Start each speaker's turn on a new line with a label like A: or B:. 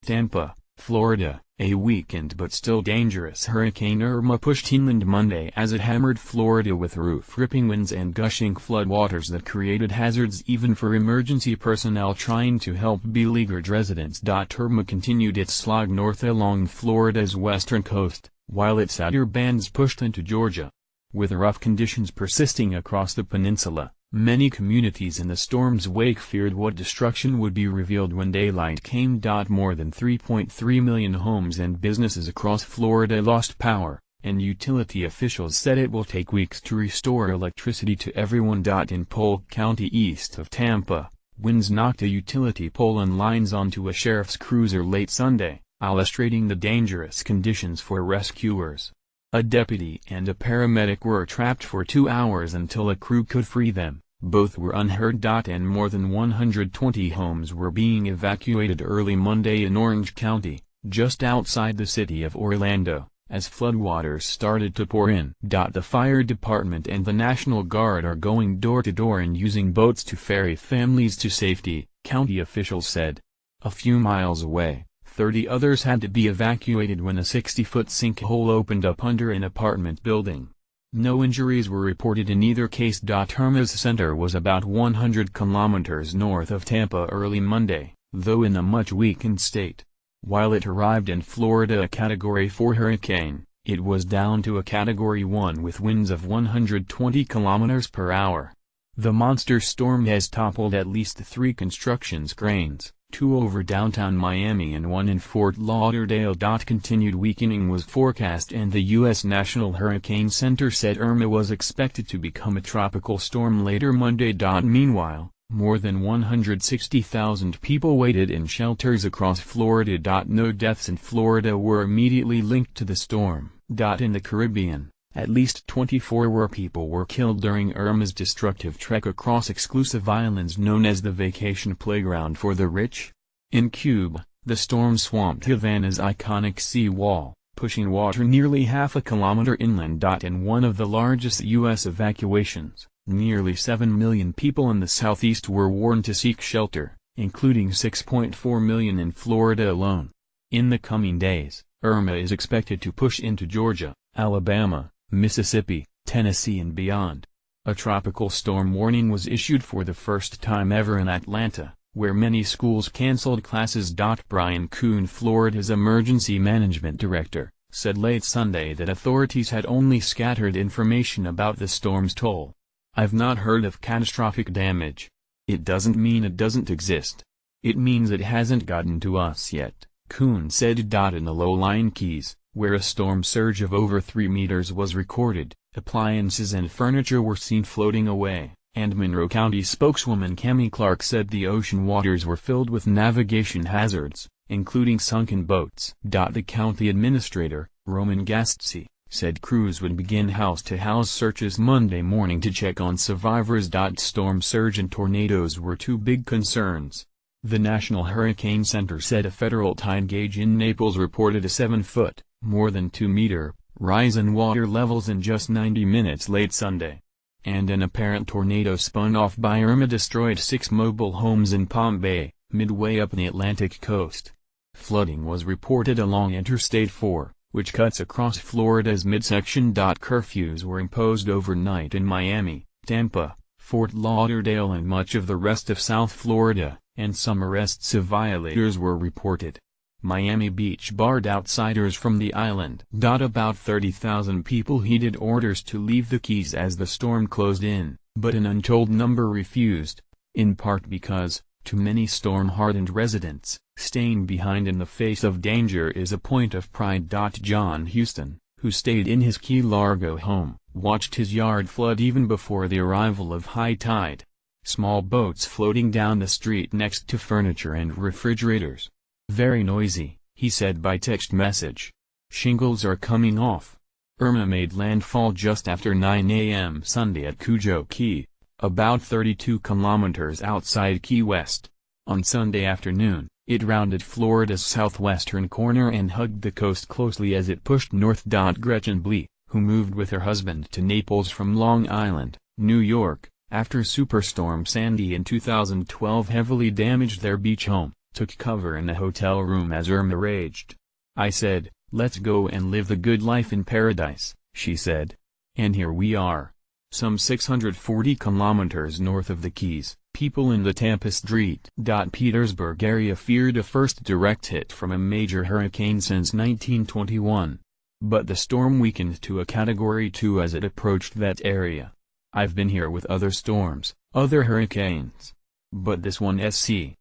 A: Tampa, Florida, a weakened but still dangerous Hurricane Irma pushed inland Monday as it hammered Florida with roof-ripping winds and gushing floodwaters that created hazards even for emergency personnel trying to help beleaguered residents. Irma continued its slog north along Florida's western coast, while its outer bands pushed into Georgia. With rough conditions persisting across the peninsula, many communities in the storm's wake feared what destruction would be revealed when daylight came. More than 3.3 million homes and businesses across Florida lost power, and utility officials said it will take weeks to restore electricity to everyone. In Polk County east of Tampa, winds knocked a utility pole and lines onto a sheriff's cruiser late Sunday, illustrating the dangerous conditions for rescuers. A deputy and a paramedic were trapped for 2 hours until a crew could free them. Both were unhurt. And more than 120 homes were being evacuated early Monday in Orange County, just outside the city of Orlando, as floodwaters started to pour in. The fire department and the National Guard are going door to door and using boats to ferry families to safety, county officials said. A few miles away, 30 others had to be evacuated when a 60-foot sinkhole opened up under an apartment building. No injuries were reported in either case. Irma's center was about 100 kilometers north of Tampa early Monday, though in a much weakened state. While it arrived in Florida a Category 4 hurricane, it was down to a Category 1 with winds of 120 kilometers per hour. The monster storm has toppled at least 3 construction cranes, 2 over downtown Miami and 1 in Fort Lauderdale. Continued weakening was forecast, and the U.S. National Hurricane Center said Irma was expected to become a tropical storm later Monday. Meanwhile, more than 160,000 people waited in shelters across Florida. No deaths in Florida were immediately linked to the storm. In the Caribbean, at least 24 people were killed during Irma's destructive trek across exclusive islands known as the vacation playground for the rich. In Cuba, the storm swamped Havana's iconic sea wall, pushing water nearly half a kilometer inland. In one of the largest U.S. evacuations, nearly 7 million people in the southeast were warned to seek shelter, including 6.4 million in Florida alone. In the coming days, Irma is expected to push into Georgia, Alabama, Mississippi, Tennessee and beyond. A tropical storm warning was issued for the first time ever in Atlanta, where many schools canceled classes. Brian Kuhn, Florida's emergency management director, said late Sunday that authorities had only scattered information about the storm's toll. "I've not heard of catastrophic damage. It doesn't mean it doesn't exist. It means it hasn't gotten to us yet," Kuhn said. In the low-lying Keys, where a storm surge of over 3 meters was recorded, appliances and furniture were seen floating away, and Monroe County spokeswoman Cammie Clark said the ocean waters were filled with navigation hazards, including sunken boats. The county administrator, Roman Gastsi, said crews would begin house-to-house searches Monday morning to check on survivors. Storm surge and tornadoes were 2 big concerns. The National Hurricane Center said a federal tide gauge in Naples reported a 7-foot, more than 2-meter, rise in water levels in just 90 minutes late Sunday. And an apparent tornado spun off by Irma destroyed 6 mobile homes in Palm Bay, midway up the Atlantic coast. Flooding was reported along Interstate 4, which cuts across Florida's midsection. Curfews were imposed overnight in Miami, Tampa, Fort Lauderdale and much of the rest of South Florida, and some arrests of violators were reported. Miami Beach barred outsiders from the island. About 30,000 people heeded orders to leave the Keys as the storm closed in, but an untold number refused, in part because, to many storm-hardened residents, staying behind in the face of danger is a point of pride. John Houston, who stayed in his Key Largo home, watched his yard flood even before the arrival of high tide. Small boats floating down the street next to furniture and refrigerators. "Very noisy," he said by text message. "Shingles are coming off." Irma made landfall just after 9 a.m. Sunday at Cujo Key, about 32 kilometers outside Key West. On Sunday afternoon, it rounded Florida's southwestern corner and hugged the coast closely as it pushed north. Gretchen Blee, who moved with her husband to Naples from Long Island, New York, after Superstorm Sandy in 2012 heavily damaged their beach home, took cover in a hotel room as Irma raged. I said, "Let's go and live the good life in paradise," she said. And here we are. Some 640 kilometers north of the Keys, people in the Tampa St. Petersburg area feared a first direct hit from a major hurricane since 1921. But the storm weakened to a Category 2 as it approached that area. I've been here with other storms, other hurricanes. But this one SC